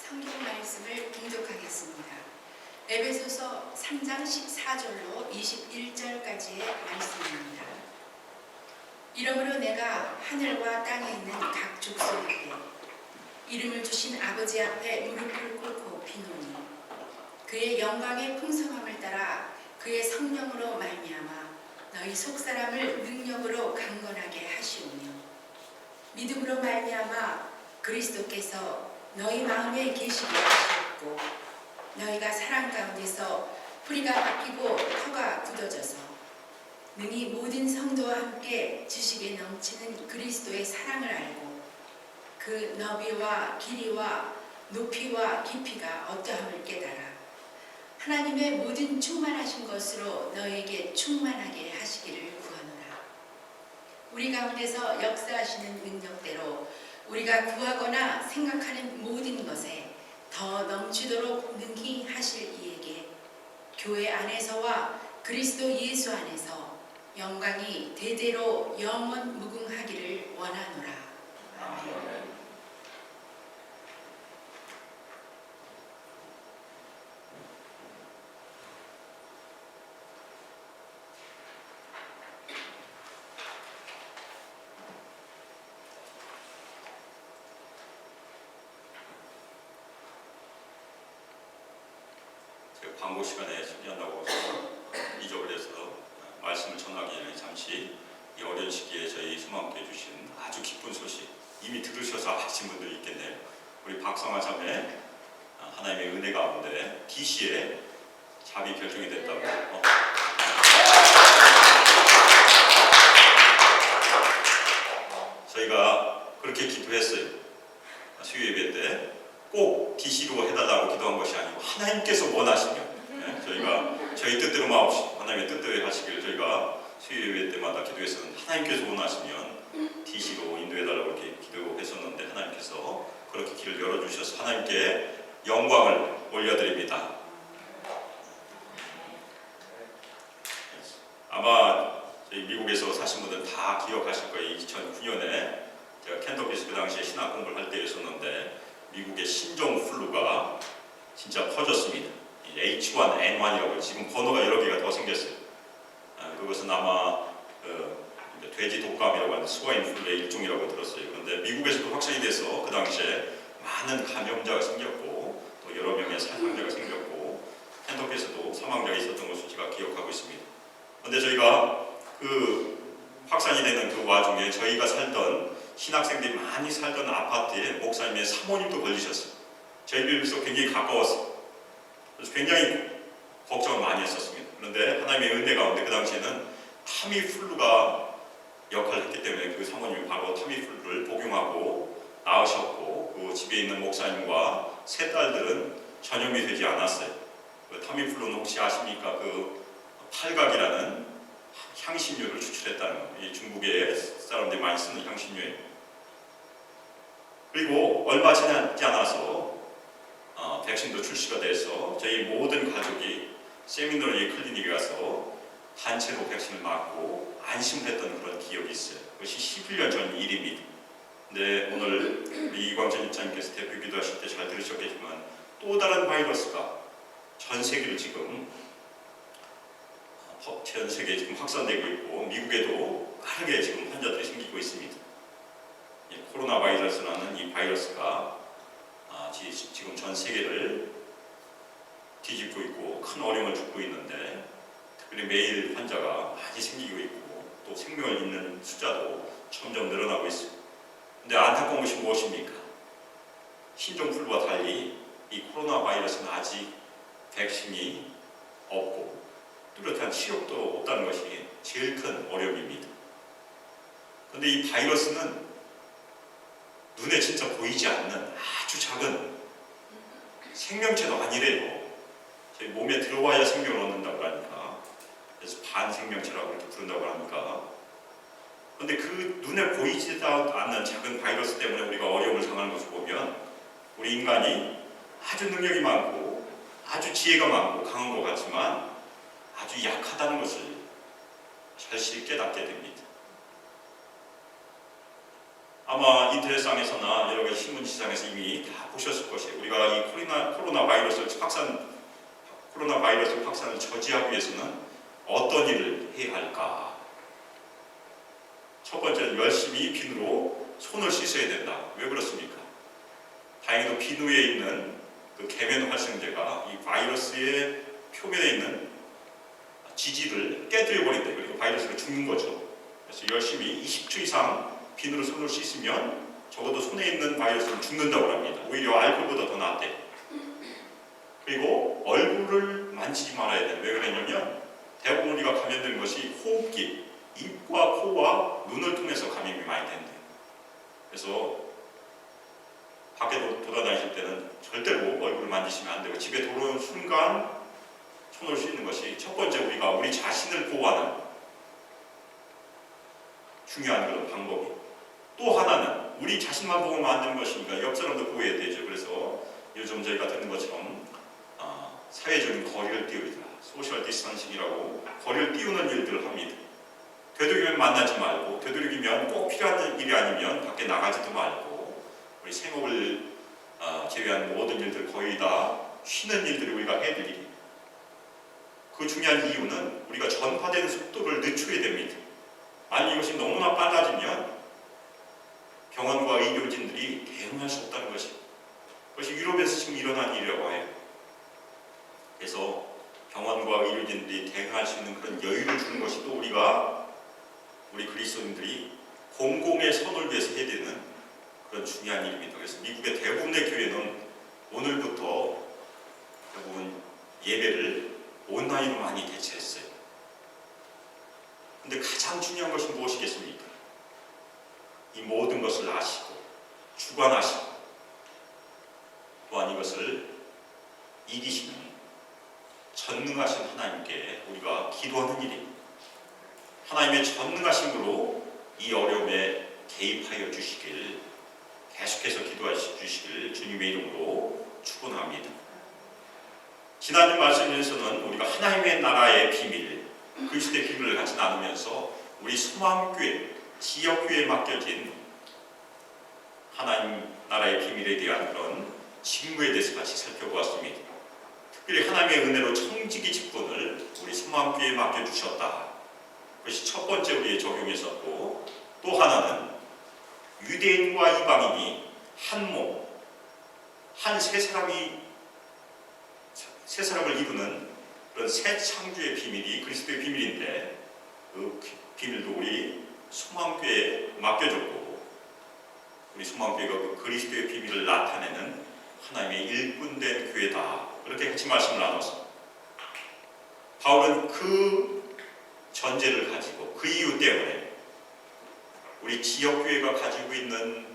성경 말씀을 봉독하겠습니다. 에베소서 3장 14절로 21절까지의 말씀입니다. 이러므로 내가 하늘과 땅에 있는 각 족속에게 이름을 주신 아버지 앞에 무릎을 꿇고 비노니 그의 영광의 풍성함을 따라 그의 성령으로 말미암아 너희 속사람을 능력으로 강건하게 하시오며 믿음으로 말미암아 그리스도께서 너희 마음에 계시게 하시었고 너희가 사랑 가운데서 뿌리가 바뀌고 터가 굳어져서 능히 모든 성도와 함께 지식에 넘치는 그리스도의 사랑을 알고 그 너비와 길이와 높이와 깊이가 어떠함을 깨달아 하나님의 모든 충만하신 것으로 너에게 충만하게 하시기를 구하노라. 우리 가운데서 역사하시는 능력대로 우리가 구하거나 생각하는 모든 것에 더 넘치도록 능히 하실 이에게 교회 안에서와 그리스도 예수 안에서 영광이 대대로 영원 무궁하기를 원하노라. 아멘. 광고 시간에 준비한다고 잊어버려서 말씀을 전하기 전에 잠시 이 어려운 시기에 저희 수망께 주신 아주 기쁜 소식 이미 들으셔서 아신 분들이 있겠네요. 우리 박성아 자매 하나님의 은혜 가운데 DC에 잡이 결정이 됐다고 저희가 그렇게 기도했어요. 수요 예배 때 꼭 DC로 해달라고 기도한 것이 아니고 하나님께서 원하시면 저희가 저희 뜻대로 마옵시 하나님의 뜻대로 하시기를 저희가 수요 예배 때마다 기도했었는데 하나님께서 원하시면 DC로 인도해달라고 이렇게 기도했었는데 하나님께서 그렇게 길을 열어주셔서 하나님께 영광을 올려드립니다. 아마 저희 미국에서 사신 분들은 다 기억하실 거예요. 2009년에 제가 캔터비스 그 당시에 신학 공부를 할 때였었는데 미국의 신종플루가 진짜 퍼졌습니다. H1N1이라고 지금 번호가 여러 개가 더 생겼어요. 그것은 아마 돼지 독감이라고 하는 스와인플루의 일종이라고 들었어요. 그런데 미국에서도 확산이 돼서 그 당시에 많은 감염자가 생겼고 또 여러 명의 사상자가 생겼고 캔터키에서도 사망자가 있었던 것을 제가 기억하고 있습니다. 그런데 저희가 그 확산이 되는 그 와중에 저희가 살던 신학생들이 많이 살던 아파트에 목사님의 사모님도 걸리셨어요. 저희 집에서 굉장히 가까웠어요. 그래서 굉장히 걱정을 많이 했었습니다. 그런데 하나님의 은혜 가운데 그 당시에는 타미플루가 역할을 했기 때문에 그 사모님이 바로 타미플루를 복용하고 나으셨고 그 집에 있는 목사님과 세 딸들은 전염이 되지 않았어요. 그 타미플루는 혹시 아십니까? 그 팔각이라는 향신료를 추출했다는 거. 이 중국의 사람들이 많이 쓰는 향신료예요. 그리고 얼마 지나지 않아서 백신도 출시가 돼서 저희 모든 가족이 세미너리 클리닉에 가서 단체로 백신을 맞고 안심했던 그런 기억이 있어요. 그것이 11년 전 일입니다. 근데 오늘 우리 이광전 입장님께서 대표 기도하실 때 잘 들으셨겠지만 또 다른 바이러스가 전 세계를 지금 전 세계에 지금 확산되고 있고 미국에도 빠르게 지금 환자들이 생기고 있습니다. 코로나 바이러스라는 이 바이러스가 지금 전 세계를 뒤집고 있고 큰 어려움을 주고 있는데 특별히 매일 환자가 많이 생기고 있고 또 생명을 잃는 숫자도 점점 늘어나고 있습니다. 그런데 안타까운 것이 무엇입니까? 신종플루와 달리 이 코로나 바이러스는 아직 백신이 없고 뚜렷한 치료도 없다는 것이 제일 큰 어려움입니다. 그런데 이 바이러스는 눈에 진짜 보이지 않는 아주 작은 생명체도 아니래요. 저희 몸에 들어와야 생명을 얻는다고 하니까 그래서 반생명체라고 이렇게 부른다고 하니까 그런데 그 눈에 보이지도 않는 작은 바이러스 때문에 우리가 어려움을 당하는 것을 보면 우리 인간이 아주 능력이 많고 아주 지혜가 많고 강한 것 같지만 아주 약하다는 것을 절실히 깨닫게 됩니다. 아마 인터넷상에서나 여러 가지 신문지상에서 이미 다 보셨을 것이에요. 우리가 이 코로나 바이러스 확산을 저지하기 위해서는 어떤 일을 해야 할까? 첫 번째는 열심히 비누로 손을 씻어야 된다. 왜 그렇습니까? 다행히도 비누에 있는 그 계면 활성제가 이 바이러스의 표면에 있는 지질을 깨뜨려 버린다. 그러니까 바이러스가 죽는 거죠. 그래서 열심히 20초 이상 비누로 손을 씻으면 적어도 손에 있는 바이러스는 죽는다고 합니다. 오히려 알코올보다 더 낫대. 그리고 얼굴을 만지지 말아야 돼요. 왜 그러냐면 대부분 우리가 감염되는 것이 호흡기, 입과 코와 눈을 통해서 감염이 많이 된대요. 그래서 밖에 돌아다니실 때는 절대로 얼굴을 만지시면 안 되고 집에 들어오는 순간 손을 씻는 것이 첫 번째 우리가 우리 자신을 보호하는 중요한 그런 방법이에요. 또 하나는 우리 자신만 보호하면 안 되는 것이니까 옆 사람도 보호해야 되죠. 그래서 요즘 저희가 듣는 것처럼 사회적인 거리를 띄우자, 소셜 디스턴싱이라고 거리를 띄우는 일들을 합니다. 되도록이면 만나지 말고, 되도록이면 꼭 필요한 일이 아니면 밖에 나가지도 말고, 우리 생업을 제외한 모든 일들 거의 다 쉬는 일들을 우리가 해드리기. 그 중요한 이유는 우리가 전파되는 속도를 늦춰야 됩니다. 만약 이것이 너무나 빨라지면 병원과 의료진들이 대응할 수 없다는 것입니다. 그것이 유럽에서 지금 일어난 일이라고 해요. 그래서 병원과 의료진들이 대응할 수 있는 그런 여유를 주는 것이 또 우리 그리스도인들이 공공의 선을 위해서 해야 되는 그런 중요한 일입니다. 그래서 미국의 대부분의 교회는 오늘부터 대부분 예배를 온라인으로 많이 대체했어요. 근데 가장 중요한 것이 무엇이겠습니까? 이 모든 것을 아시고 주관하시고 또한 이것을 이기시는 전능하신 하나님께 우리가 기도하는 일입니다. 하나님의 전능하심으로 이 어려움에 개입하여 주시길, 계속해서 기도하여 주시길 주님의 이름으로 축원합니다. 지난주 말씀에서는 우리가 하나님의 나라의 비밀, 그리스도의 비밀을 같이 나누면서 우리 소망교회, 지역교회에 맡겨진 하나님 나라의 비밀에 대한 그런 직무에 대해서 같이 살펴보았습니다. 특별히 하나님의 은혜로 청지기 직분을 우리 소망교회에 맡겨주셨다. 그것이 첫 번째 우리의 적용이었고, 또 하나는 유대인과 이방인이 한 몸, 한 세 사람을 이루는 그런 새 창조의 비밀이 그리스도의 비밀인데, 그 비밀도 우리 소망교회에 맡겨줬고, 우리 소망교회가 그 그리스도의 비밀을 나타내는 하나님의 일꾼된 교회다. 그렇게 같이 말씀을 나눴습니다. 바울은 그 전제를 가지고, 그 이유 때문에 우리 지역교회가 가지고 있는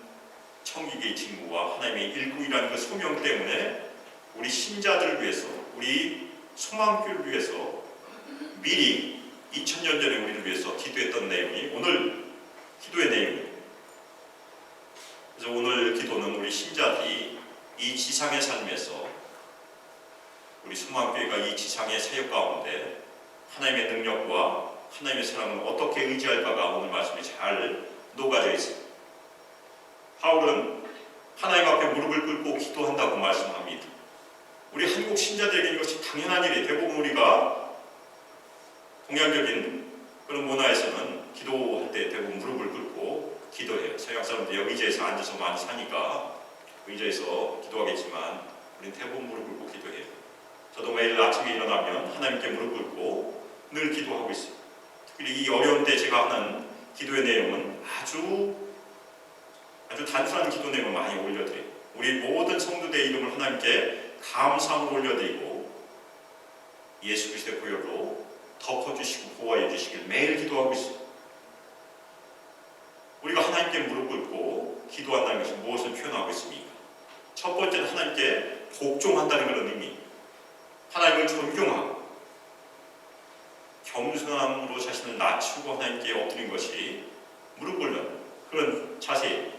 청지기의 직무와 하나님의 일꾼이라는 그 소명 때문에 우리 신자들을 위해서, 우리 소망교회를 위해서 미리 2000년 전에 우리를 위해서 기도했던 내용이 오늘 기도의 내용입니다. 그래서 오늘 기도는 우리 신자들이 이 지상의 삶에서, 우리 소망교회가 이 지상의 사역 가운데 하나님의 능력과 하나님의 사랑을 어떻게 의지할까가 오늘 말씀에 잘 녹아져 있습니다. 바울은 하나님 앞에 무릎을 꿇고 기도한다고 말씀합니다. 우리 한국 신자들에게 이것이 당연한 일이에요. 대부분 우리가 동양적인 그런 문화에서는 기도할 때 대부분 무릎을 꿇고 기도해요. 서양 사람들이 의자에서 앉아서 많이 사니까 의자에서 기도하겠지만 우리는 대부분 무릎 꿇고 기도해요. 저도 매일 아침에 일어나면 하나님께 무릎 꿇고 늘 기도하고 있어요. 특히 이 어려운 때 제가 하는 기도의 내용은 아주 단순한 기도 내용을 많이 올려드려요. 우리 모든 성도들의 이름을 하나님께 감사함으로 올려드리고 예수 그리스도의 보혈로 덮어주시고 보호해 주시길 매일 기도하고 있어요. 우리가 하나님께 무릎 꿇고 기도한다는 것은 무엇을 표현하고 있습니까? 첫 번째는 하나님께 복종한다는 그런 의미, 하나님을 존경하고 겸손함으로 자신을 낮추고 하나님께 엎드린 것이 무릎 꿇는 그런 자세예요.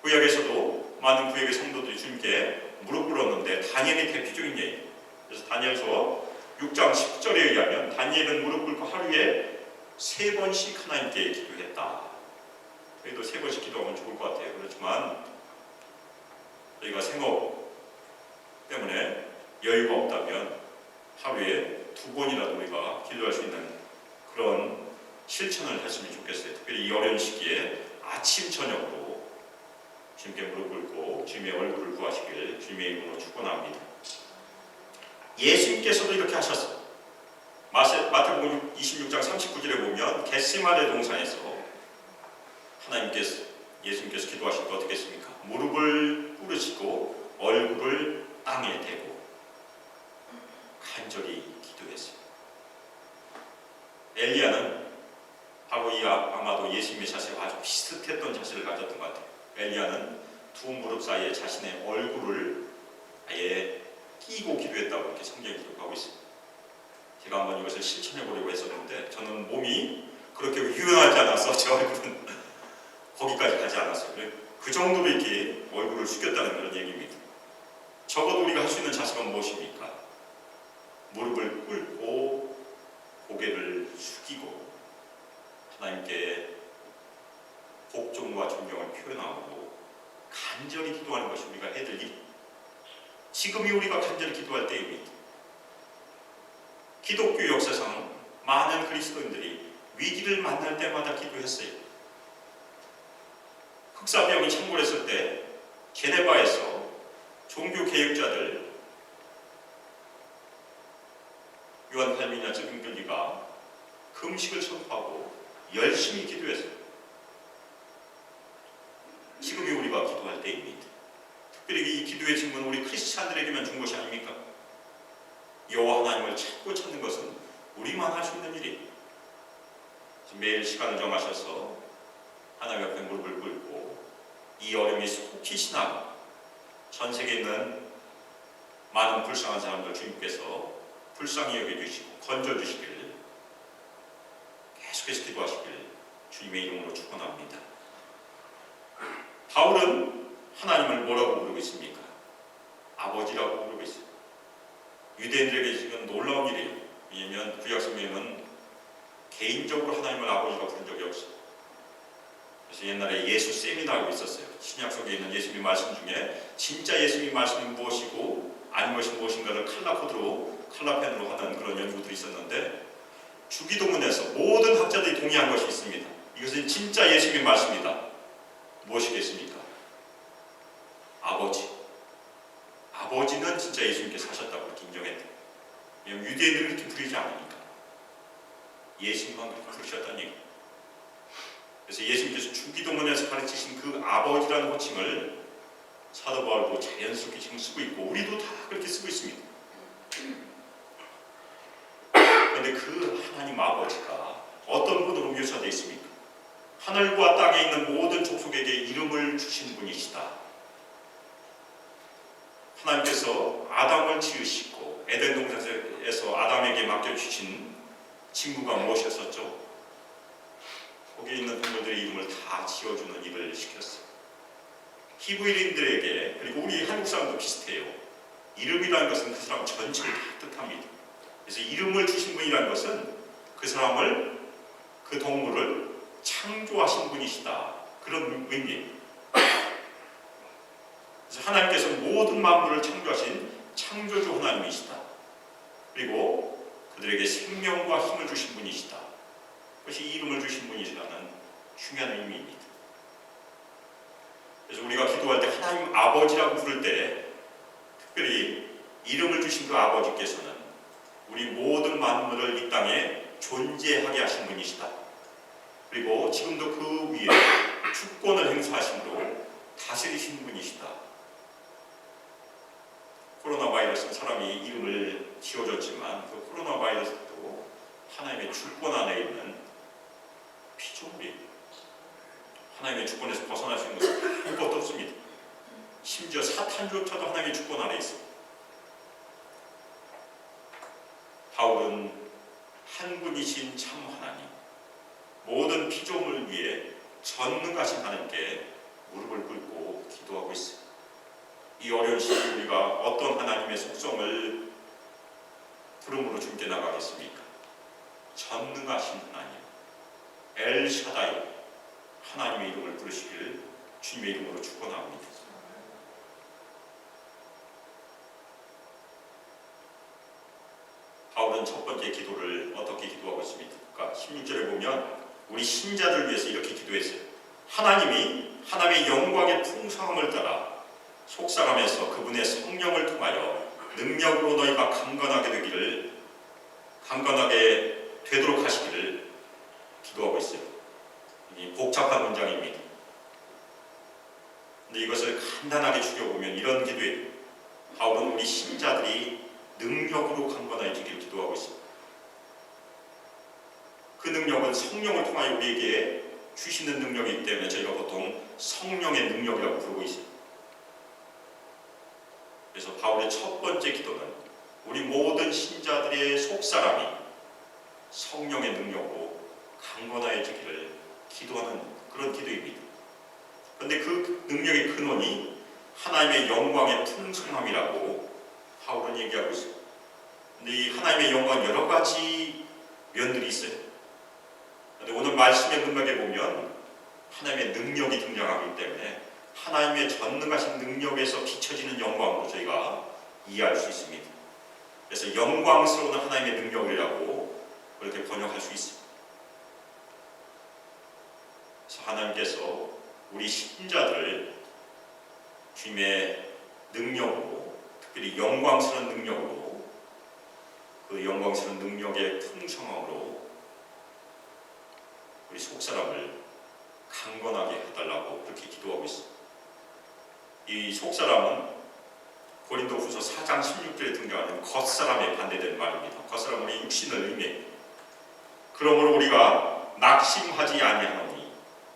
구약에서도 많은 구약의 성도들이 주님께 무릎 꿇었는데 다니엘이 대표적인 예예요. 그래서 다니엘서 6장 10절에 의하면 다니엘은 무릎 꿇고 하루에 3번씩 하나님께 기도했다. 그래도 3번씩 기도하면 좋을 것 같아요. 그렇지만 저희가 생업 때문에 여유가 없다면 하루에 2번이라도 우리가 기도할 수 있는 그런 실천을 했으면 좋겠어요. 특별히 이 어려운 시기에 아침 저녁으로 주님께 무릎 꿇고 주님의 얼굴을 구하시길 주님의 이름으로 축원합니다. 예수님께서도 이렇게 하셨어요. 마태복음 26장 39절에 보면 겟세마네 동산에서 예수님께서 기도하실 때 어떻게 했습니까? 무릎을 꿇으시고 얼굴을 땅에 대고 간절히 기도했어요. 엘리야는 바로 아마도 예수님의 자세와 아주 비슷했던 자세를 가졌던 것 같아요. 엘리야는 두 무릎 사이에 자신의 얼굴을 아예 끼고 기도했다고 이렇게 성경이 기록하고 있습니다. 제가 한번 이것을 실천해 보려고 했었는데 저는 몸이 그렇게 유연하지 않아서 제 얼굴은 거기까지 가지 않았어요. 그 정도로 이렇게 얼굴을 숙였다는 그런 얘기입니다. 적어도 우리가 할 수 있는 자세가 무엇입니까? 무릎을 꿇고 고개를 숙이고 하나님께 복종과 존경을 표현하고 간절히 기도하는 것이 우리가 해야 될 일. 지금이 우리가 간절히 기도할 때입니다. 기독교 역사상 많은 그리스도인들이 위기를 만날 때마다 기도했어요. 흑사병이 창궐했을 때 제네바에서 종교 개혁자들 요한 칼빈이나 쯔빙글리가 금식을 선포하고 열심히 기도했어요. 지금이 우리가 기도할 때입니다. 특별히 이 기도의 질문은 우리 크리스찬들에게만 준 것이 아닙니까? 여호와 하나님을 찾는 것은 우리만 할 수 있는 일이에요. 매일 시간을 정하셔서 하나님 앞에 무릎을 꿇고 이 어려움이 속히 지나고 전 세계에 있는 많은 불쌍한 사람들 주님께서 불쌍히 여겨주시고 건져주시길 계속해서 기도하시길 주님의 이름으로 축원합니다. 바울은 하나님을 뭐라고 부르고 있습니까? 아버지라고 부르고 있어요. 유대인들에게 지금 놀라운 일이에요. 왜냐하면 구약성경에는 개인적으로 하나님을 아버지라고 부른 적이 없어요. 그래서 옛날에 예수 세미나라고 있었어요. 신약 속에 있는 예수님 말씀 중에 진짜 예수님 말씀이 무엇이고 아닌 것이 무엇인가를 칼라펜으로 하는 그런 연구들이 있었는데 주기도문에서 모든 학자들이 동의한 것이 있습니다. 이것은 진짜 예수님 말씀이다. 무엇이겠습니까? 아버지. 아버지는 진짜 예수님께서 하셨다고 그렇게 인정했대요. 왜냐하면 유대인들은 그렇게 부르지 않으니까. 예수님만 그렇게 부르셨다는 얘기. 그래서 예수님께서 주기도문에서 가르치신 그 아버지라는 호칭을 사도 바울도 자연스럽게 지금 쓰고 있고 우리도 다 그렇게 쓰고 있습니다. 그런데 그 하나님 아버지가 어떤 분으로 묘사되어 있습니까? 하늘과 땅에 있는 모든 족속에게 이름을 주신 분이시다. 하나님께서 아담을 지으시고 에덴 동산에서 아담에게 맡겨주신 직무가 무엇이었었죠? 거기에 있는 동물들의 이름을 다 지어주는 일을 시켰어요. 히브리인들에게 그리고 우리 한국 사람도 비슷해요. 이름이라는 것은 그 사람 전체를 다 뜻합니다. 그래서 이름을 주신 분이라는 것은 그 사람을 그 동물을 창조하신 분이시다. 그런 의미예요. 그래서 하나님께서 모든 만물을 창조하신 창조주 하나님이시다. 그리고 그들에게 생명과 힘을 주신 분이시다. 그것이 이름을 주신 분이시라는 중요한 의미입니다. 그래서 우리가 기도할 때 하나님 아버지라고 부를 때 특별히 이름을 주신 그 아버지께서는 우리 모든 만물을 이 땅에 존재하게 하신 분이시다. 그리고 지금도 그 위에 주권을 행사하심으로 다스리신 분이시다. 코로나 바이러스는 사람이 이름을 지어줬지만 그 코로나 바이러스도 하나님의 주권 안에 있는 피조물이에요. 하나님의 주권에서 벗어날 수 있는 것은 아무것도 없습니다. 심지어 사탄조차도 하나님의 주권 아래 있습니다. 바울은 한 분이신 참 하나님, 모든 피조물을 위해 전능하신 하나님께 무릎을 꿇고 기도하고 있어요. 이 어려운 시기에 우리가 어떤 하나님의 속성을 부름으로 주님께 나가겠습니까? 전능하신 하나님, 엘샤다이, 하나님의 이름을 부르시길 주님의 이름으로 축원합니다. 바울은 첫 번째 기도를 어떻게 기도하고 있습니까? 16절에 보면 우리 신자들 위해서 이렇게 기도했어요. 하나님의 영광의 풍성함을 따라 속삭함에서 그분의 성령을 통하여 능력으로 너희가 강건하게 되도록 하시기를 기도하고 있어요. 이 복잡한 문장입니다. 근데 이것을 간단하게 죽여보면 이런 기도예요. 바울은 우리 신자들이 능력으로 강건해지기를 기도하고 있습니다. 그 능력은 성령을 통하여 우리에게 주시는 능력이기 때문에 저희가 보통 성령의 능력이라고 부르고 있습니다. 그래서 바울의 첫 번째 기도는 우리 모든 신자들의 속사람이 성령의 능력으로 강건해지기를 기도하는 그런 기도입니다. 그런데 그 능력의 근원이 하나님의 영광의 풍성함이라고 바울은 얘기하고 있습니다. 근데 이 하나님의 영광 여러 가지 면들이 있어요. 그런데 오늘 말씀의 문맥에 보면 하나님의 능력이 등장하기 때문에 하나님의 전능하신 능력에서 비춰지는 영광으로 저희가 이해할 수 있습니다. 그래서 영광스러운 하나님의 능력이라고 그렇게 번역할 수 있습니다. 그래서 하나님께서 우리 신자들을 주님의 능력으로, 특별히 영광스러운 능력으로, 그 영광스러운 능력의 풍성함으로 우리 속사람을 강건하게 해달라고 그렇게 기도하고 있습니다. 이 속사람은 고린도후서 4장 16절에 등장하는 겉사람에 반대되는 말입니다. 겉사람은 우리 육신을 의미해요. 그러므로 우리가 낙심하지 아니하노니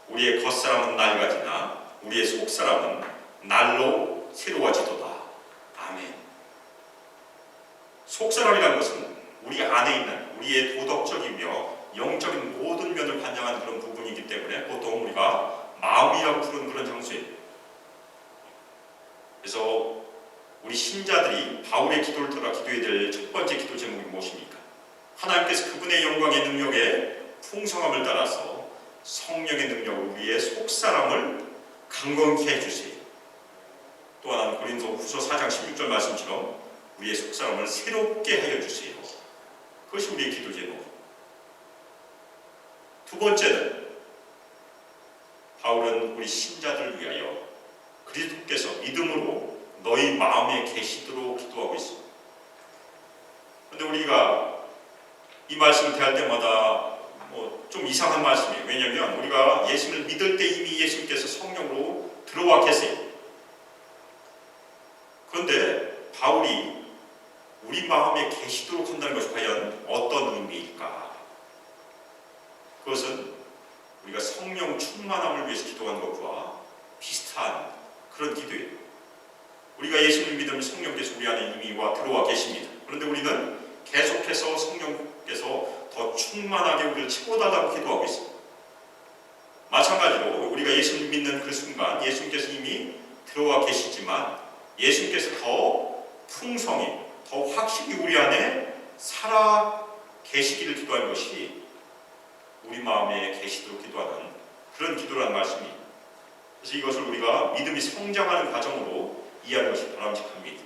우리의 겉사람은 낡아지나 우리의 속사람은 날로 새로워지도다. 아멘. 속사람이라는 것은 우리 안에 있는 우리의 도덕적이며 영적인 모든 면을 반영하는 그런 부분이기 때문에 보통 우리가 마음이라고 부르는 그런 장소예요. 그래서 우리 신자들이 바울의 기도를 따라 기도해야 될 첫 번째 기도 제목이 무엇입니까? 하나님께서 그분의 영광의 능력에 풍성함을 따라서 성령의 능력으로 우리의 속사람을 강건케 해주세요. 또 하나는 고린도후서 4장 16절 말씀처럼 우리의 속사람을 새롭게 하여 주세요. 그것이 우리의 기도 제목. 두 번째는 바울은 우리 신자들을 위하여 그리스도께서 믿음으로 너희 마음에 계시도록 기도하고 있습니다. 그런데 우리가 이 말씀을 대할 때마다 좀 이상한 말씀이에요. 왜냐하면 우리가 예수를 믿을 때 이미 예수님께서 성령으로 들어와 계세요. 그런데 바울이 우리 마음에 계시도록 한다는 것이 과연 어떤 의미일까? 그것은 우리가 성령 충만함을 위해서 기도하는 것과 비슷한 그런 기도예요. 우리가 예수를 믿으면 성령께서 우리 안에 이미 들어와 계십니다. 그런데 우리는 계속해서 성령께서 더 충만하게 우리를 채워달라고 기도하고 있습니다. 마찬가지로 우리가 예수를 믿는 그 순간 예수님께서 이미 들어와 계시지만 예수님께서 더 풍성히, 더 확실히 우리 안에 살아 계시기를 기도하는 것이 우리 마음에 계시도록 기도하는 그런 기도라는 말씀입니다. 그래서 이것을 우리가 믿음이 성장하는 과정으로 이해하는 것이 바람직합니다.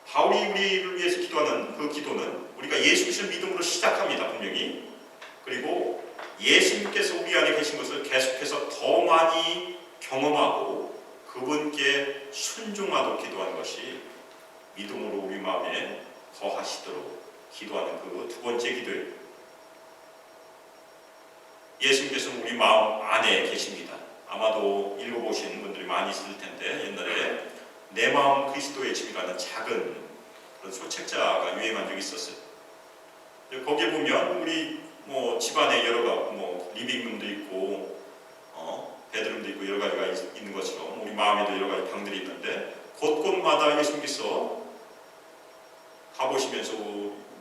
바울이 우리를 위해서 기도하는 그 기도는 우리가 예수 그리스도를 믿음으로 시작합니다. 분명히. 그리고 예수님께서 우리 안에 계신 것을 계속해서 더 많이 경험하고 그분께 순종하도록 기도하는 것이 믿음으로 우리 마음에 거하시도록 기도하는 그 두 번째 기도예요. 예수님께서는 우리 마음 안에 계십니다. 아마도 읽어보신 분들이 많이 있을 텐데 옛날에 내 마음 그리스도의 집이라는 작은 그런 소책자가 유행한 적이 있었어요. 거기에 보면 우리 집안에 여러 가지 리빙룸도 있고 베드룸도 있고 여러 가지가 있는 것처럼 우리 마음에도 여러 가지 방들이 있는데 곳곳마다 예수님께서 가보시면서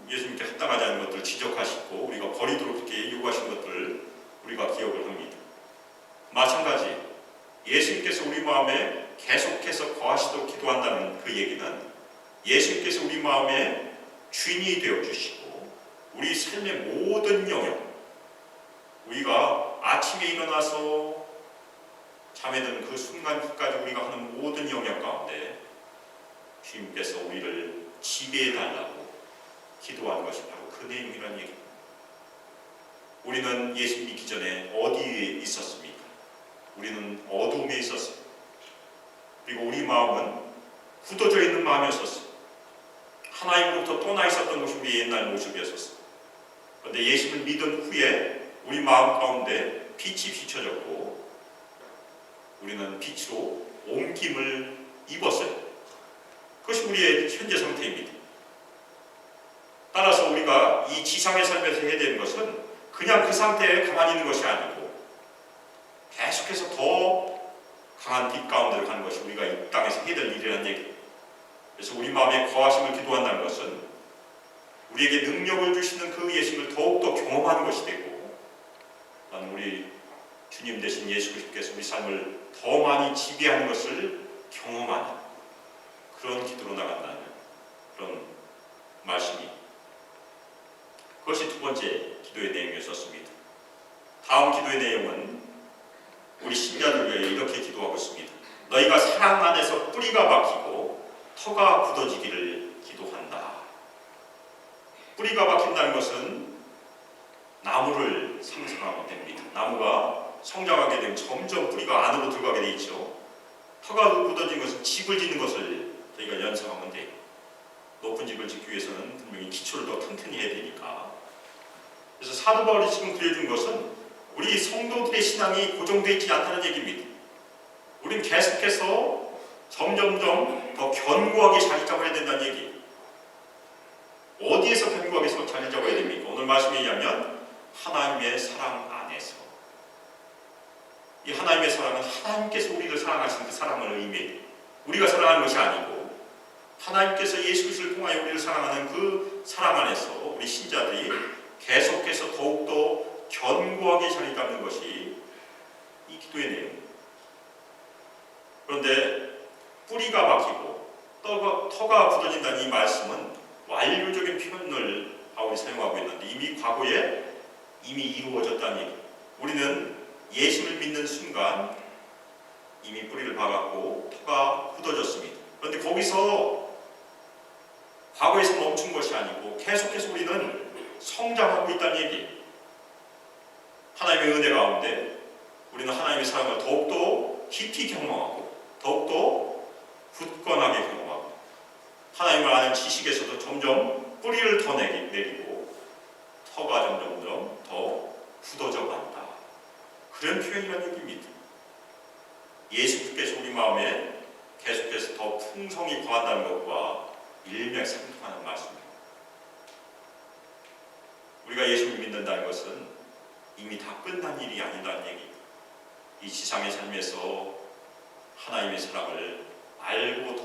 예수님께 합당하지 않은 것들을 지적하시고 우리가 버리도록 그렇게 요구하신 것들을 우리가 기억을 합니다. 마찬가지 예수님께서 우리 마음에 계속해서 거하시도록 기도한다는 그 얘기는 예수님께서 우리 마음에 주인이 되어주시고 우리 삶의 모든 영역 우리가 아침에 일어나서 잠에 드는 그 순간까지 우리가 하는 모든 영역 가운데 주님께서 우리를 지배해달라고 기도한 것이 바로 그 내용이라는 얘기입니다. 우리는 예수 믿기 전에 어디에 있었습니까? 우리는 어둠에 있었습니다. 그리고 우리 마음은 굳어져 있는 마음이었었어요. 하나님으로부터 떠나 있었던 것이 우리의 옛날 모습이었었어요. 그런데 예수를 믿은 후에 우리 마음 가운데 빛이 비춰졌고 우리는 빛으로 옮김을 입었어요. 그것이 우리의 현재 상태입니다. 따라서 우리가 이 지상의 삶에서 해야 되는 것은 그냥 그 상태에 가만히 있는 것이 아니고 계속해서 더 강한 빛 가운데로 가는 것이 우리가 이 땅에서 해야 될 일이라는 얘기예요. 그래서 우리 마음에 거하심을 기도한다는 것은 우리에게 능력을 주시는 그 예수를 더욱더 경험하는 것이 되고 나는 우리 주님 대신 예수 그리스도께서 우리 삶을 더 많이 지배하는 것을 경험하는 그런 기도로 나간다는 그런 말씀이 그것이 두 번째 기도의 내용이었습니다. 다음 기도의 내용은 우리 신자들 위해 이렇게 기도하고 있습니다. 너희가 사랑 안에서 뿌리가 박히고 터가 굳어지기를 기도한다. 뿌리가 박힌다는 것은 나무를 상상하면 됩니다. 나무가 성장하게 되면 점점 뿌리가 안으로 들어가게 돼 있죠. 터가 굳어진 것은 집을 짓는 것을 저희가 연상하면 돼요. 높은 집을 짓기 위해서는 분명히 기초를 더 튼튼히 해야 되니까. 그래서 사도 바울이 지금 그려준 것은 우리 성도들의 신앙이 고정되어 있지 않다는 얘기입니다. 우린 계속해서 점점점 더 견고하게 자리 잡아야 된다는 얘기예요. 어디에서 견고하게 자리 잡아야 됩니까? 오늘 말씀에 의하면 하나님의 사랑 안에서. 이 하나님의 사랑은 하나님께서 우리를 사랑하시는 그 사랑을 의미해요. 우리가 사랑하는 것이 아니고 하나님께서 예수 그리스도를 통하여 우리를 사랑하는 그 사랑 안에서 우리 신자들이 계속해서 더욱더 견고하게 자리 잡는 것이 이 기도의 내용입니다. 그런데 뿌리가 박히고 터가 굳어진다는 이 말씀은 완료적인 표현을 바울이 사용하고 있는데 이미 과거에 이미 이루어졌다는 얘기. 우리는 예수를 믿는 순간 이미 뿌리를 박았고 터가 굳어졌습니다. 그런데 거기서 과거에서 멈춘 것이 아니고 계속해서 우리는 성장하고 있다는 얘기. 하나님의 은혜 가운데 우리는 하나님의 사랑을 더욱더 깊이 경험하고 더욱더 굳건하게 경험하고 하나님을 아는 지식에서도 점점 뿌리를 더 내리고 터가 점점 더 굳어져 간다. 그런 표현이라는 얘기입니다. 예수께서 우리 마음에 계속해서 더 풍성히 거한다는 것과 일맥상통하는 말씀입니다. 우리가 예수를 믿는다는 것은 이미 다 끝난 일이 아니라는 얘기입니다. 이 지상의 삶에서 하나님의 사랑을 알고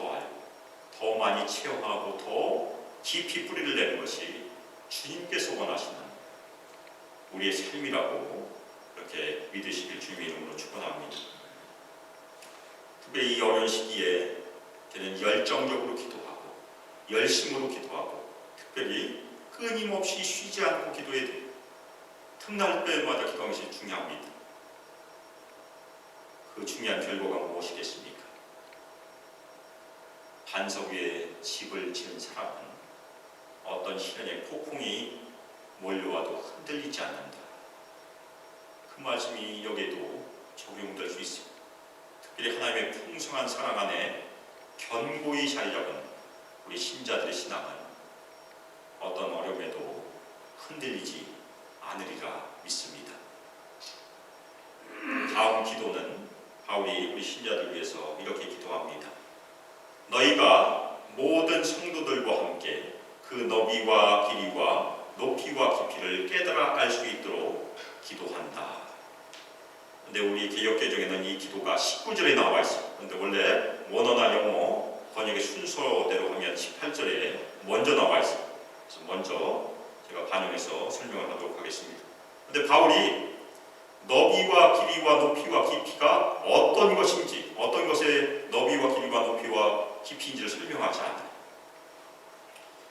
더 많이 체험하고 더 깊이 뿌리를 내는 것이 주님께서 원하시는 우리의 삶이라고 이렇게 믿으시길 주님의 이름으로 축원합니다. 특별히 이 어려운 시기에 저는 열정적으로 기도하고 열심으로 기도하고 특별히 끊임없이 쉬지 않고 기도해야 돼요. 틈날 때마다 기도하는 것이 중요합니다. 그 중요한 결과가 무엇이겠습니까? 반석 위에 집을 지은 사람은 어떤 시련의 폭풍이 몰려와도 흔들리지 않는다. 그 말씀이 여기에도 적용될 수 있습니다. 특별히 하나님의 풍성한 사랑 안에 견고히 자리 잡은 우리 신자들의 신앙은 어떤 어려움에도 흔들리지 않으리라 믿습니다. 다음 기도는 바울이 우리 신자들 위해서 이렇게 기도합니다. 너희가 모든 성도들과 함께 그 너비와 길이와 높이와 깊이를 깨달아 알 수 있도록 기도한다. 근데 우리 개역개정에는 이 기도가 19절에 나와 있어요. 근데 원래 원어나 영어 번역의 순서대로 하면 18절에 먼저 나와 있어요. 그래서 먼저 제가 반영해서 설명을 하도록 하겠습니다. 근데 바울이 너비와 길이와 높이와 깊이가 어떤 것인지, 어떤 것의 너비와 길이와 높이와 깊이인지를 설명하지 않아요.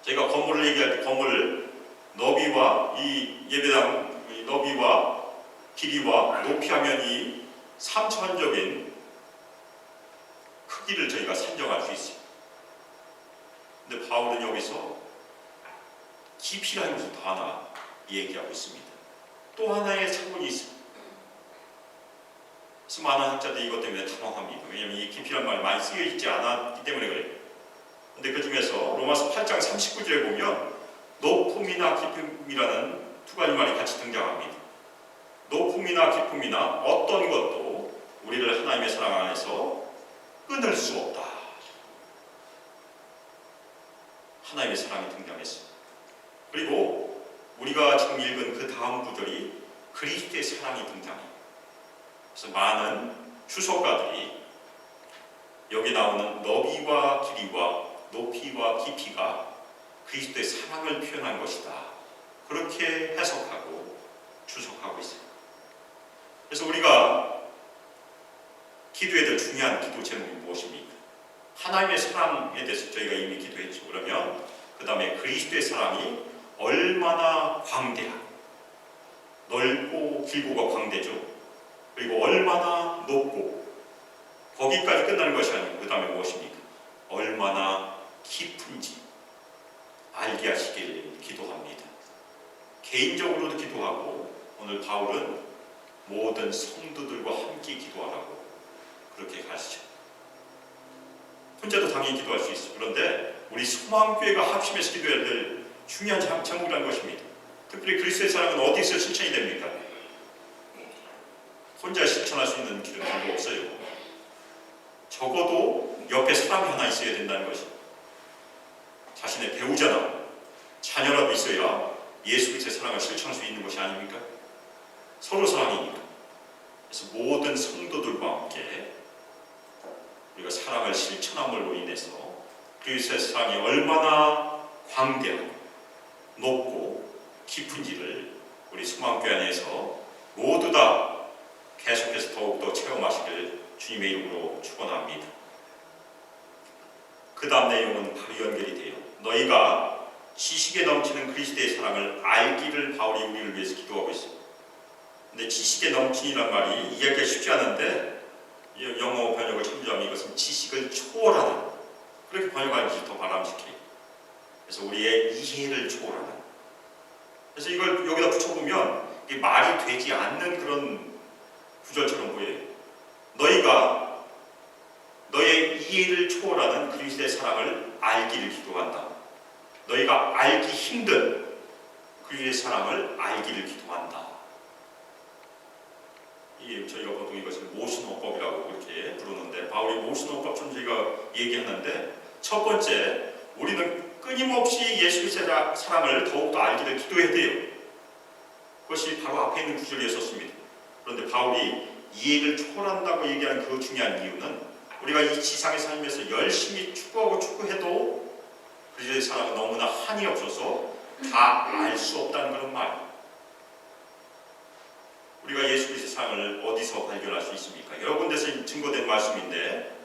저희가 건물을 얘기할 때 건물 너비와 이 예배당 너비와 길이와 높이하면 이 3차원적인 크기를 저희가 산정할 수 있어요. 근데 바울은 여기서 깊이라는 것을 더 하나 얘기하고 있습니다. 또 하나의 차원이 있습니다. 그래서 많은 학자들이 이것 때문에 당황합니다. 왜냐하면 이 깊이란 말이 많이 쓰여 있지 않았기 때문에 그래요. 근데 그 중에서 로마서 8장 39절에 보면 높음이나 깊음이라는 두 가지 말이 같이 등장합니다. 높음이나 깊음이나 어떤 것도 우리를 하나님의 사랑 안에서 끊을 수 없다. 하나님의 사랑이 등장했습니다. 그리고 우리가 지금 읽은 그 다음 구절이 그리스도의 사랑이 등장해요. 그래서 많은 주석가들이 여기 나오는 너비와 길이와 높이와 깊이가 그리스도의 사랑을 표현한 것이다. 그렇게 해석하고 주석하고 있어요. 그래서 우리가 기도해야 될 중요한 기도 제목이 무엇입니까? 하나님의 사랑에 대해서 저희가 이미 기도했죠. 그러면 그 다음에 그리스도의 사랑이 얼마나 광대하고 넓고 길고가 광대죠. 그리고 얼마나 높고 거기까지 끝나는 것이 아니고 그 다음에 무엇입니까? 얼마나 깊은지 알게 하시길 기도합니다. 개인적으로도 기도하고 오늘 바울은 모든 성도들과 함께 기도하라고 그렇게 가르치죠. 혼자도 당연히 기도할 수 있어요. 그런데 우리 소망교회가 합심해서 기도해야 될 중요한 제목이라는 것입니다. 특별히 그리스도의 사랑은 어디서 실천이 됩니까? 혼자 실천할 수 있는 길은 별로 없어요. 적어도 옆에 사람이 하나 있어야 된다는 것입니다. 자신의 배우자나 자녀라도 있어야 예수 그리스도의 사랑을 실천할 수 있는 것이 아닙니까? 서로 사랑이니까. 그래서 모든 성도들과 함께 우리가 사랑을 실천함으로 인해서 그리스도의 사랑이 얼마나 광대하고 높고 깊은지를 우리 소망교회 안에서 모두 다 계속해서 더욱더 체험하시길 주님의 이름으로 축원합니다. 그 다음 내용은 바로 연결이 돼요. 너희가 지식에 넘치는 그리스도의 사랑을 알기를 바울이 우리를 위해서 기도하고 있어요. 근데 지식에 넘치니란 말이 이해하기가 쉽지 않은데 영어 번역을 참조하면 이것은 지식을 초월하는 그렇게 번역하는 것이 더 바람직해요. 그래서 우리의 이해를 초월하는. 그래서 이걸 여기다 붙여보면 이게 말이 되지 않는 그런 구절처럼 보여요. 너희가 너의 이해를 초월하는 그리스도의 사랑을 알기를 기도한다. 너희가 알기 힘든 그리스도의 사랑을 알기를 기도한다. 이게 저희가 보통 이것을 모순어법이라고 그렇게 부르는데 바울이 모순어법처럼 저희가 얘기하는데 첫 번째 우리는 끊임없이 예수 그리스도의 사랑을 더욱더 알기를 기도해야 돼요. 그것이 바로 앞에 있는 구절에 있었습니다. 그런데 바울이 이해를 초월한다고 얘기하는 그 중요한 이유는 우리가 이 지상에 살면서 열심히 추구하고 추구해도 그리스도의 사랑은 너무나 한이 없어서 다 알 수 없다는 그런 말이에요. 우리가 예수 그리스도의 사랑을 어디서 발견할 수 있습니까? 여러 군데서 증거된 말씀인데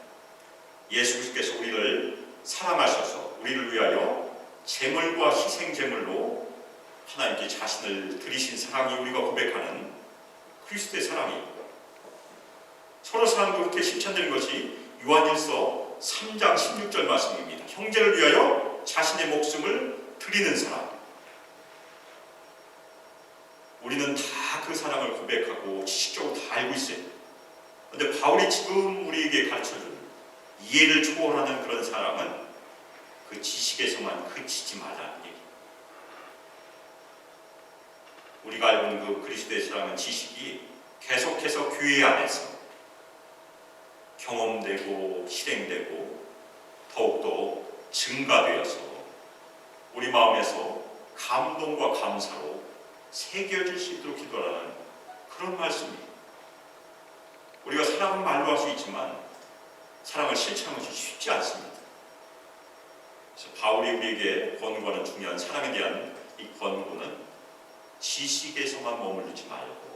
예수 그리스도께서 우리를 사랑하셔서 우리를 위하여 제물과 희생 제물로 하나님께 자신을 드리신 사랑이 우리가 고백하는 그리스도의 사랑이에요. 서로 사랑도 그렇게 실천되는 것이 요한일서 3장 16절 말씀입니다. 형제를 위하여 자신의 목숨을 드리는 사랑. 우리는 다 그 사랑을 고백하고 지식적으로 다 알고 있어요. 그런데 바울이 지금 우리에게 가르쳐주는 이해를 초월하는 그런 사랑은 그 지식에서만 그치지 말라는 얘기. 우리가 알고 있는 그 그리스도의 사랑은 지식이 계속해서 교회 안에서 경험되고 실행되고 더욱더 증가되어서 우리 마음에서 감동과 감사로 새겨질 수 있도록 기도하는 그런 말씀입니다. 우리가 사랑은 말로 할 수 있지만 사랑을 실천하는 것이 쉽지 않습니다. 그래서 바울이 우리에게 권고하는 중요한 사랑에 대한 이 권고는 지식에서만 머무르지 말고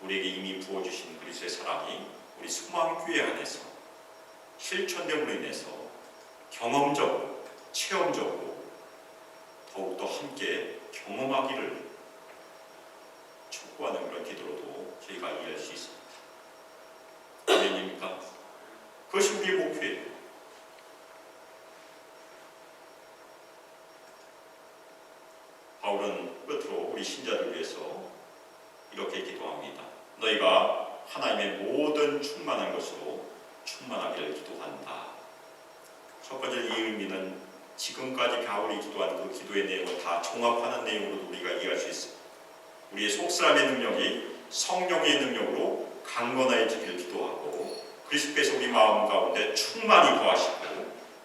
우리에게 이미 부어주신 그리스도의 사랑이 우리 소망교회 안에서 실천됨으로 인해서 경험적으로 체험적으로 더욱더 함께 경험하기를 촉구하는 그런 기도로도 저희가 이해할 수 있습니다. 아멘입니까? 그것이 우리의 목표예요. 바울은 끝으로 우리 신자를 위해서 이렇게 기도합니다. 너희가 하나님의 모든 충만한 것으로 충만하기를 기도한다. 첫 번째 이 의미는 지금까지 바울이 기도한 그 기도의 내용을 다 종합하는 내용으로도 우리가 이해할 수 있습니다. 우리의 속사람의 능력이 성령의 능력으로 강건해지기를 기도하고 그리스도께서 우리 마음 가운데 충만히 거하시고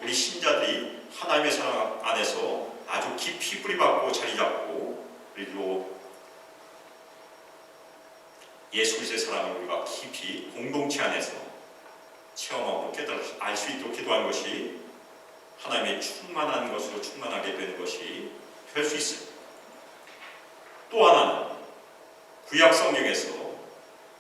우리 신자들이 하나님의 사랑 안에서 아주 깊이 뿌리박고 자리 잡고 그리고 예수 그리스도의 사랑을 우리가 깊이 공동체 안에서 체험하고 알 수 있도록 기도하는 것이 하나님의 충만한 것으로 충만하게 되는 것이 될 수 있습니다. 또 하나는 구약 성경에서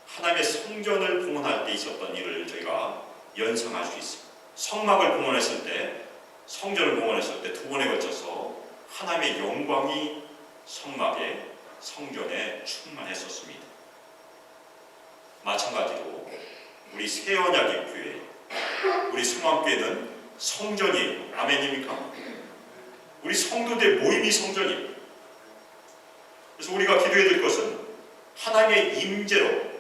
하나님의 성전을 봉헌할 때 있었던 일을 저희가 연상할 수 있습니다. 성막을 봉헌했을 때, 성전을 봉헌했을 때 두 번에 걸쳐서 하나님의 영광이 성막에, 성전에 충만했었습니다. 마찬가지로 우리 새언약의 교회, 우리 소망교회는 성전이에요. 아멘입니까? 우리 성도들의 모임이 성전이에요. 그래서 우리가 기도해야 될 것은 하나님의 임재로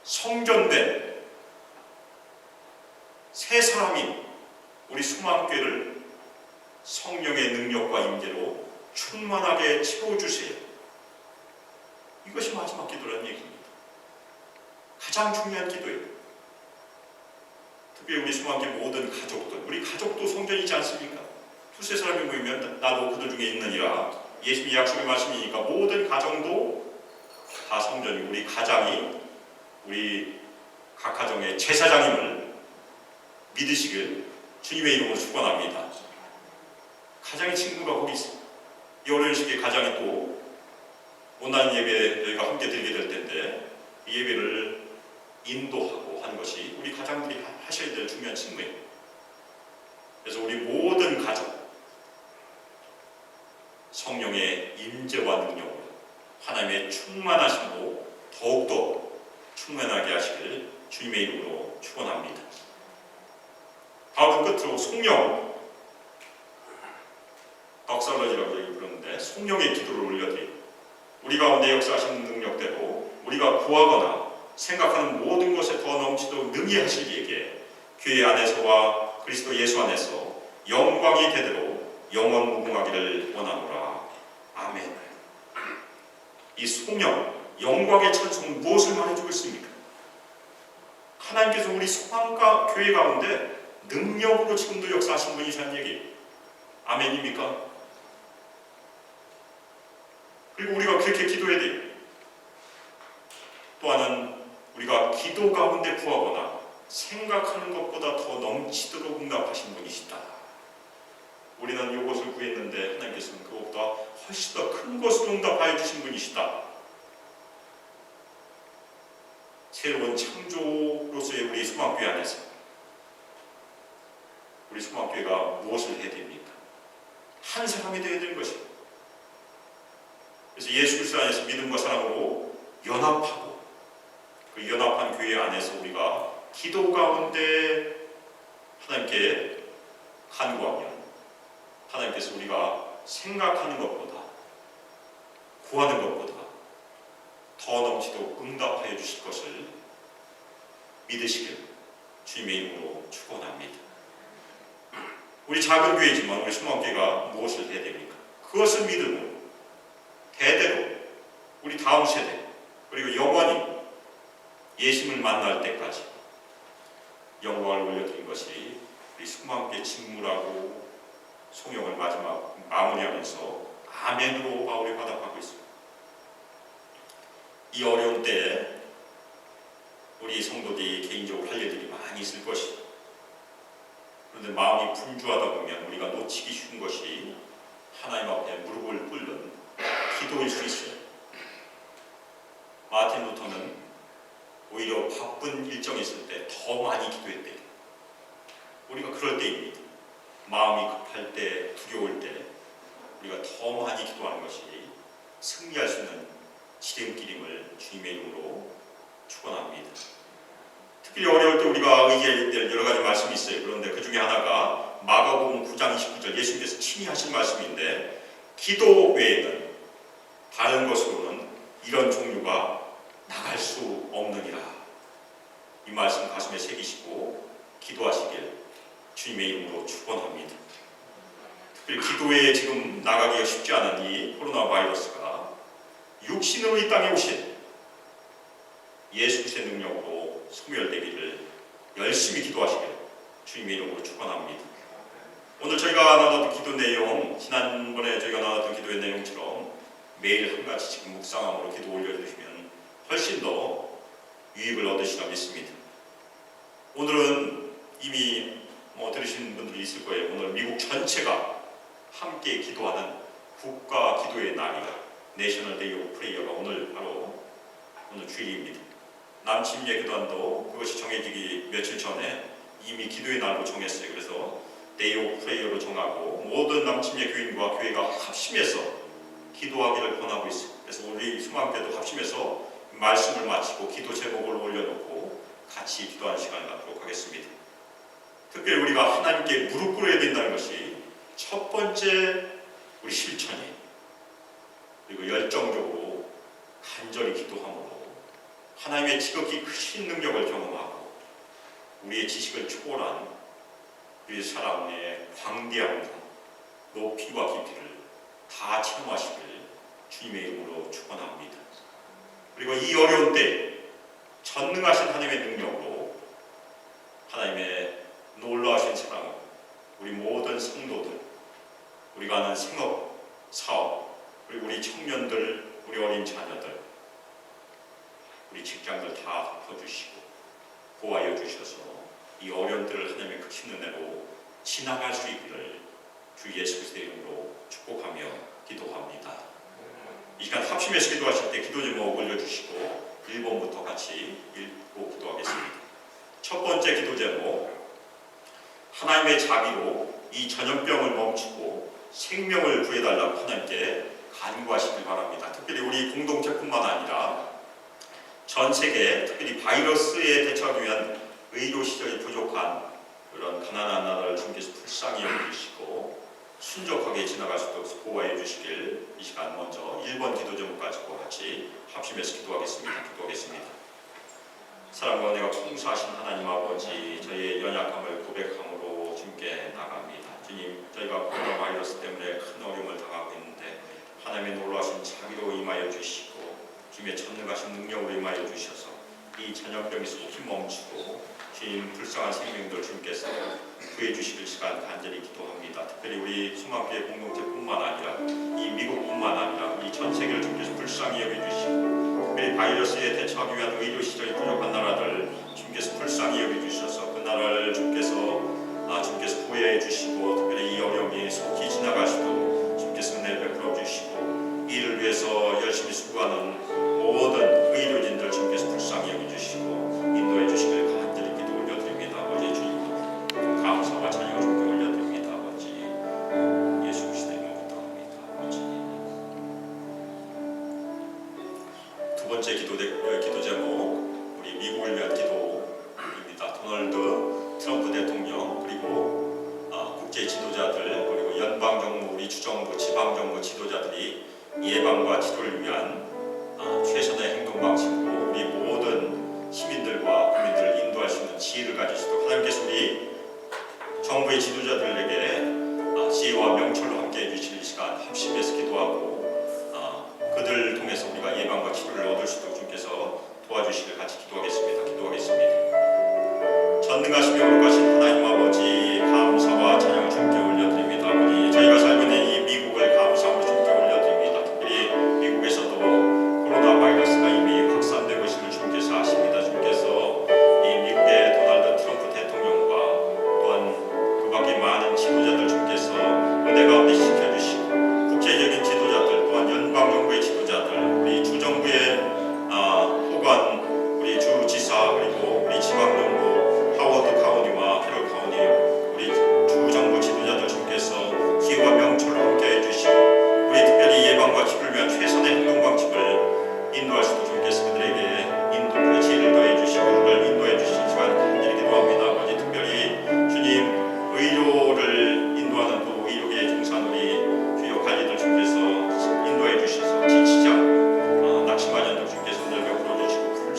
성전된 새 사람인 우리 소망교회를 성령의 능력과 임재로 충만하게 채워주세요. 이것이 마지막 기도라는 얘기입니다. 가장 중요한 기도예요. 특히 우리 소망교회 모든 가족들, 우리 가족도 성전이지 않습니까? 두세 사람이 모이면 나도 그들 중에 있느니라. 예수님의 약속의 말씀이니까 모든 가정도 다 성전이고 우리 가장이 우리 각 가정의 제사장임을 믿으시길 주님의 이름으로 축원합니다. 가장의 친구가 거기 있습니다. 이 어려운 시기에 가장이 또 온라인 예배 저희가 함께 드리게 될 텐데 이 예배를 인도하고 하는 것이 우리 가장들이 하셔야 될 중요한 직무예요. 그래서 우리 모든 가정 성령의 임재와 능력으로 하나님의 충만하심으로 더욱더 충만하게 하시길 주님의 이름으로 축원합니다. 바울은 끝으로 성령 덕살러지라고 부르는데 성령의 기도를 올려드리고 우리 가운데 역사하시는 능력대로 우리가 구하거나 생각하는 모든 것에 더 넘치도록 능히 하시기에 교회 안에서와 그리스도 예수 안에서 영광이 되도록 영원 무궁하기를 원하노라. 아멘. 이 성령, 영광의 찬송은 무엇을 말해주고 있습니까? 하나님께서 우리 소망과 교회 가운데 능력으로 지금도 역사하신 분이라는 얘기예요. 아멘입니까? 그리고 우리가 그렇게 기도해야 돼요. 또한은 우리가 기도 가운데 구하거나 생각하는 것보다 더 넘치도록 응답하신 분이시다. 우리는 이것을 구했는데 하나님께서는 그것보다 훨씬 더 큰 것으로 응답하여 주신 분이시다. 새로운 창조로서의 우리 소망교회 안에서 우리 소망교회가 무엇을 해야 됩니까? 한 사람이 되어야 되는 것입니다. 그래서 예수 그리스도 안에서 믿음과 사랑으로 연합하고 그 연합한 교회 안에서 우리가 기도 가운데 하나님께 간구하면 하나님께서 우리가 생각하는 것보다 구하는 것보다 더 넘치도록 응답하여 주실 것을 믿으시길 주님의 이름으로 축원합니다. 우리 작은 교회지만 우리 소망교회가 무엇을 해야 됩니까? 그것을 믿음으로 대대로 우리 다음 세대 그리고 영원히 예수님을 만날 때까지 영광을 올려드린 것이 우리 소망교회 직무라고 송영을 마지막 마무리하면서 아멘으로 바울이 화답하고 있습니다. 이 어려운 때에 우리 성도들이 개인적으로 할 일들이 많이 있을 것이죠. 그런데 마음이 분주하다 보면 우리가 놓치기 쉬운 것이 하나님 앞에 무릎을 꿇는 기도일 수 있어요. 마틴 루터는 오히려 바쁜 일정이 있을 때 더 많이 기도했대요. 우리가 그럴 때입니다. 마음이 급할 때, 두려울 때 우리가 더 많이 기도하는 것이 승리할 수 있는 지름길임을 주님의 이름으로 축원합니다. 특히 어려울 때 우리가 의지해야 될 여러 가지 말씀이 있어요. 그런데 그 중에 하나가 마가복음 9장 29절 예수님께서 친히 하신 말씀인데, 기도 외에는 다른 것으로는 이런 종류가 나갈 수 없느니라. 이 말씀 가슴에 새기시고 기도하시길 주님의 이름으로 축원합니다. 특별히 기도 외에 지금 나가기가 쉽지 않은 이 코로나 바이러스가 육신으로 이 땅에 오신 예수 그리스도의 능력으로 소멸되기를 열심히 기도하시길 주님의 이름으로 축원합니다. 오늘 저희가 나눴던 기도 내용, 지난번에 저희가 나눴던 기도의 내용처럼 매일 한 가지 지금 묵상함으로 기도 올려주시면 훨씬 더 유익을 얻으시라 믿습니다. 오늘은 이미 들으신 분들이 있을 거예요. 오늘 미국 전체가 함께 기도하는 국가 기도의 날이다. 내셔널 데이 오브 프레이어가 오늘 주일입니다. 남침례 기도안도 그것이 정해지기 며칠 전에 이미 기도의 날로 정했어요. 그래서 데이 오브 프레이어로 정하고 모든 남침례 교인과 교회가 합심해서 기도하기를 권하고 있어요. 그래서 우리 수망교회도 합심해서 말씀을 마치고 기도 제목을 올려놓고 같이 기도하는 시간을 갖도록 하겠습니다. 특별히 우리가 하나님께 무릎 꿇어야 된다는 것이 첫 번째 우리 실천이에요. 그리고 열정적으로 간절히 기도함으로 하나님의 지극히 크신 능력을 경험하고 우리의 지식을 초월한 우리 사랑의 광대함과 높이와 깊이를 다 체험하시길 주님의 이름으로 축원합니다. 그리고 이 어려운 때 전능하신 하나님의 능력으로 하나님의 놀라우신 사랑으로 우리 모든 성도들, 우리가 하는 생업, 사업, 그리고 우리 청년들, 우리 어린 자녀들, 우리 직장들 다 덮어주시고 보호하여 주셔서 이 어려운 때를 하나님의 크신 은혜로 지나갈 수 있기를 주 예수 그리스도의 이름으로 축복하며 기도합니다. 이 시간 합심해서 기도하실 때 기도 제목 올려주시고 1번부터 같이 읽고 기도하겠습니다. 첫 번째 기도 제목, 하나님의 자비로 이 전염병을 멈추고 생명을 구해달라고 하나님께 간구하시길 바랍니다. 특별히 우리 공동체뿐만 아니라 전 세계, 특별히 바이러스에 대처하기 위한 의료 시설이 부족한 그런 가난한 나라를 주님께서 불쌍히 여기시고 순적하게 지나갈 수 있도록 보호해 주시길 이 시간 먼저 1번 기도 제목 가지고 같이 합심해서 기도하겠습니다. 사랑과 은혜가 풍성하신 하나님 아버지, 저희의 연약함을 고백함으로 주님께 나갑니다. 주님, 저희가 코로나 바이러스 때문에 큰 어려움을 당하고 있는데 하나님의 놀라우신 자비로 임하여 주시고 주님의 전능하신 능력으로 임하여 주셔서 이 전염병이 속히 멈추고 주님 불쌍한 생명들 주님께서 구해 주시길 시간 간절히 기도합니다. 특별히 우리 소망교회 공동체뿐만 아니라 이 미국뿐만 아니라 이 전 세계를 주님께서 불쌍히 여겨주시고 특별히 바이러스에 대처하기 위한 의료 시설이 부족한 나라들 주님께서 불쌍히 여겨주셔서 그 나라를 주님께서 구해 주시고 특별히 이 어려움이 속히 지나가시도록 주님께서 은혜를 베풀어 주시고 이를 위해서 열심히 수고하는 모든 의료진들 주님께서 불쌍히 여겨주시고 인도해 주시길 간절히 기도 올려드립니다. 아버지 주님 감사와 찬양을 주님께 올려드립니다. 아버지 예수 그리스도의 이름으로 합니다. 아버지. 두 번째 기도 제목, 우리 미국을 위한 기도입니다. 도널드 트럼프 대통령 그리고 국제 지도자들 그리고 연방 정부, 우리 주정부, 지방 정부 지도자들이 예방과 치료를 위한 최선의 행동 방식으로 우리 모든 시민들과 국민들을 인도할 수 있는 지혜를 가지시도록 하나님께서 우리 정부의 지도자들에게 지혜와 명철로 함께 해주실 시간 합심해서 기도하고 그들을 통해서 우리가 예방과 치료를 얻을 수 있도록 주님께서 도와주시길 같이 기도하겠습니다. 전능하시며 거룩하신 하나님 아버지, 감사와 찬양을 주님께 올려드립니다. 아버지, 저희가 살고 있는 이 미국을 감사함으로 주님께 올려드립니다. 특별히 미국에서도 코로나 바이러스가 이미 확산되고 있음을 주님께서 아십니다. 주님께서 이 미국의 도널드 트럼프 대통령과 또한 그 밖에 많은 지도자들 주님께서 은혜 가운데 지켜주시고 국제적인 지도자들 또한 연방정부의 지도자들 우리 주정부의 호관 우리 주지사 그리고 우리 지방정부 하워드 카운티와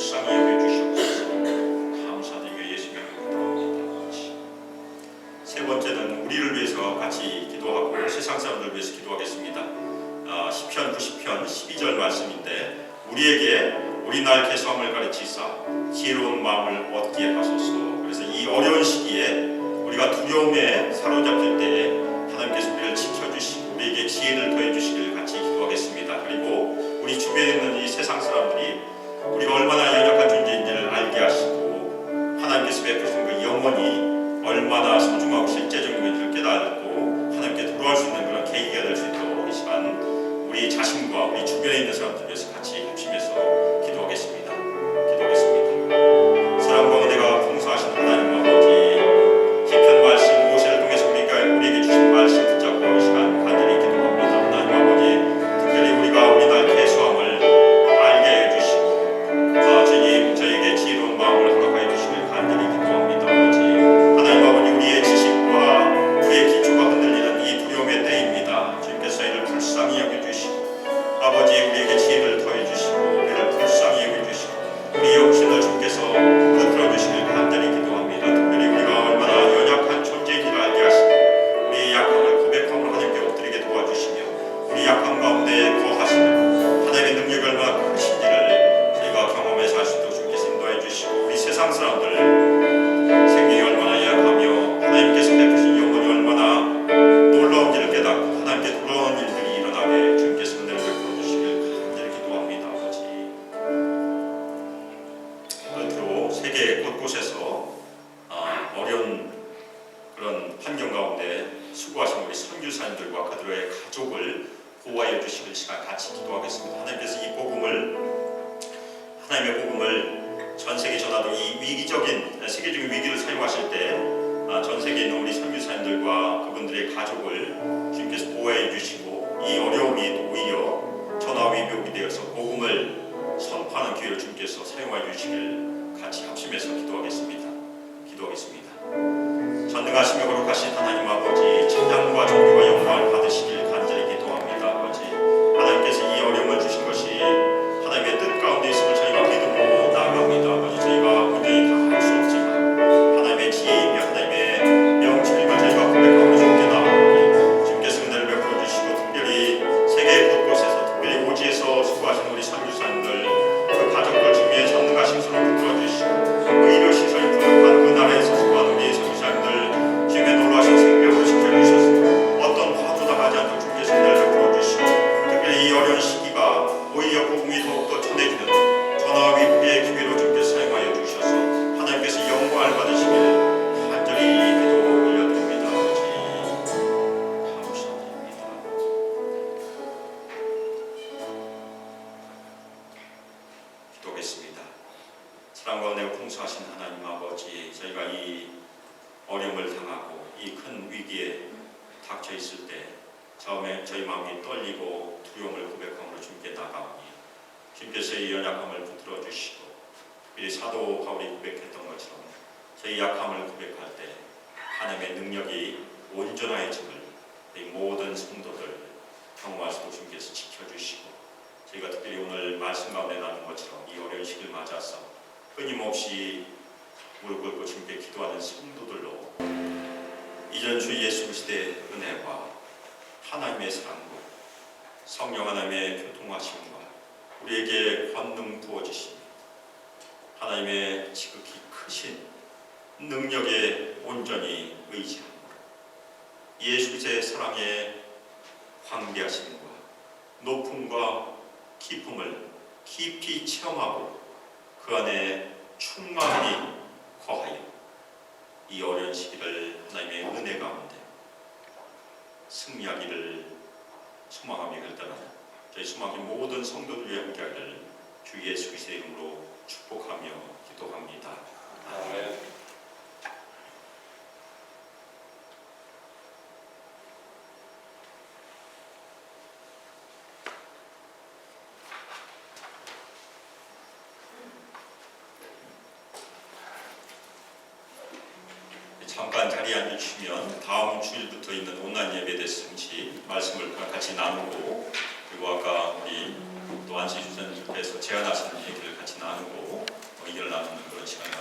불쌍히 여겨주시옵소서. 감사드리며 예수님의 이름으로 기도합니다. 세 번째는 우리를 위해서 같이 기도하고 세상 사람들을 위해서 기도하겠습니다. 시편 90편 12절 말씀인데 우리에게 우리 날 개성을 가르치사 지혜로운 마음을 얻게 하소서. 그래서 이 어려운 시기에 우리가 두려움에 사로잡힐 때에 하나님께서 우리를 지켜주시고 우리에게 지혜를 더해주시기를 같이 기도하겠습니다. 그리고 우리 주변에 있는 이 세상 사람들이 우리가 얼마나 연약한 존재인지를 알게 하시고 하나님께서 베푸신 그 영혼이 얼마나 소중하고 실제적인 건지를 깨닫고 하나님께 돌아올 수 있는 그런 계기가 될 수 있도록 이 시간 우리 자신과 우리 주변에 있는 사람들 위해서 같이 합심해서 기도하겠습니다. 기도하겠습니다. 사랑과 은혜가 풍성하신 하나님 아버지, 시편 말씀 모세를 통해서 우리에게 주신 말씀 붙잡고 이 시간 간절히 기도합니다. 하나님 아버지, 특별히 우리가 우리 날 개수함을 알게 해주시고 주님 저에게 지혜로운 마음을 허락하여 주시길 간절히 기도합니다. 아버지, 하나님 아버지, 우리의 지식과 우리의 기초가 흔들리는 이 두려움의 때입니다. 주님께서 이를 불쌍히 여겨주시고 아버지 우리에게 지혜를 더해주시고 우리를 불쌍히 여겨주시고 우리 욕심을 주께서 붙들어주시길 간절히 기도합니다. 특별히 우리가 얼마나 연약한 존재인지를 알게 하시고 우리의 약함을 고백함으로 하나님께 엎드리게 도와주시며 우리 약함 가운데 거하시며 하나님의 능력이 얼마나 크신지를 저희가 경험해서 알 수 있도록 주께서 인도해 주시고 우리 세상 사람들 생명이 얼마나 약하며 하나님께서 베푸신 영혼이 얼마나 놀라운지를 깨닫고 하나님께 돌아오는 일들이 일어나게 주님께서 은혜를 베풀어 주시길 간절히 기도합니다. 아버지, 끝으로 세계 곳곳에서 어려운 그런 환경 가운데 수고하신 우리 선교사님들과 그들의 가족을 보호하여 주시길 시간 같이 기도하겠습니다. 하나님께서 이 하나님의 복음을 전 세계 전하도 이 위기적인 세계적인 위기를 사용하실 때 전 세계에 있는 우리 선교사님들과 그분들의 가족을 주님께서 보호해 주시고 이 어려움이 또 오히려 전화위복이 되어서 복음을 선포하는 기회를 주님께서 사용해 주시길 같이 합심해서 기도하겠습니다. 전능하시며 거룩하신 하나님 아버지, 찬양과 존귀와 영광을 받으시길 간절히 기도합니다. 아버지, 하나님께서 이 어려움을 주신 것이 하나님의 뜻 가운데 있음을 저희가 믿음으로 나아갑니다. 아버지, 저희가 온전히 다 할 수 없지만 하나님의 지혜이며 하나님의 명철임을 저희가 고백하고 주께 나아오니 주님께서 은혜를 베풀어 주시고 특별히 세계 곳곳에서 특별히 오지에서 수고하신 우리 선교사님들 그 가족들 주님의 전능하신 손을 붙들어 주시고 의료 시설이 부족한 그 나라에서 수고하는 우리 선교사님들 주님의 놀라신 생명으로 지켜주셔서 어떤 화도 당하지 않도록 주님께서 은혜를 베풀어 주시고 특별히 이 어려운 시기가 오히려 복음이 더욱더 전해지는 전화와 위복의 기회로 주님께서 사용하여 주셔서 하나님께서 영광을 받으시길 간절히 기도 올려드립니다. 아버지, 감사드립니다. 기도하겠습니다. 사랑과 은혜가 풍성하신 하나님 아버지, 저희가 이 어려움을 당하고 이 큰 위기에 닥쳐 있을 때 처음에 저희 마음이 떨리고 두려움을 고백함으로 주님께 나가오니 주님께서 이 연약함을 붙들어 주시고 특별히 사도 바울이 고백했던 것처럼 저희 약함을 고백할 때 하나님의 능력이 온전하여짐을 저희 모든 성도들 경험할 수 있도록 주님께서 지켜주시고 저희가 특별히 오늘 말씀 가운데 나눈 것처럼 이 어려운 시기를 맞아서 끊임없이 무릎 꿇고 주님께 기도하는 성도들로 이전 주 예수 그리스도의 은혜와 하나님의 사랑과 성령 하나님의 교통하심과 우리에게 권능 부어주심 하나님의 지극히 크신 능력에 온전히 의지함으로 예수 그리스도의 사랑의 광대하심과 높음과 깊음을 깊이 체험하고 그 안에 충만히 거하여 이 어려운 시기를 하나님의 은혜 가운데 승리하기를 소망하며 결단하는 저희 소망의 모든 성도들 위해 함께하기를 주 예수 그리스도의 이름으로 축복하며 기도합니다. 아멘. 잠깐 자리에 앉으시면 다음 주일부터 있는 온라인 예배에 대해서 잠시 말씀을 같이 나누고 그리고 아까 우리 또 안시 주선님께서 제안하신 얘기를 같이 나누고 나누는 그런 시간을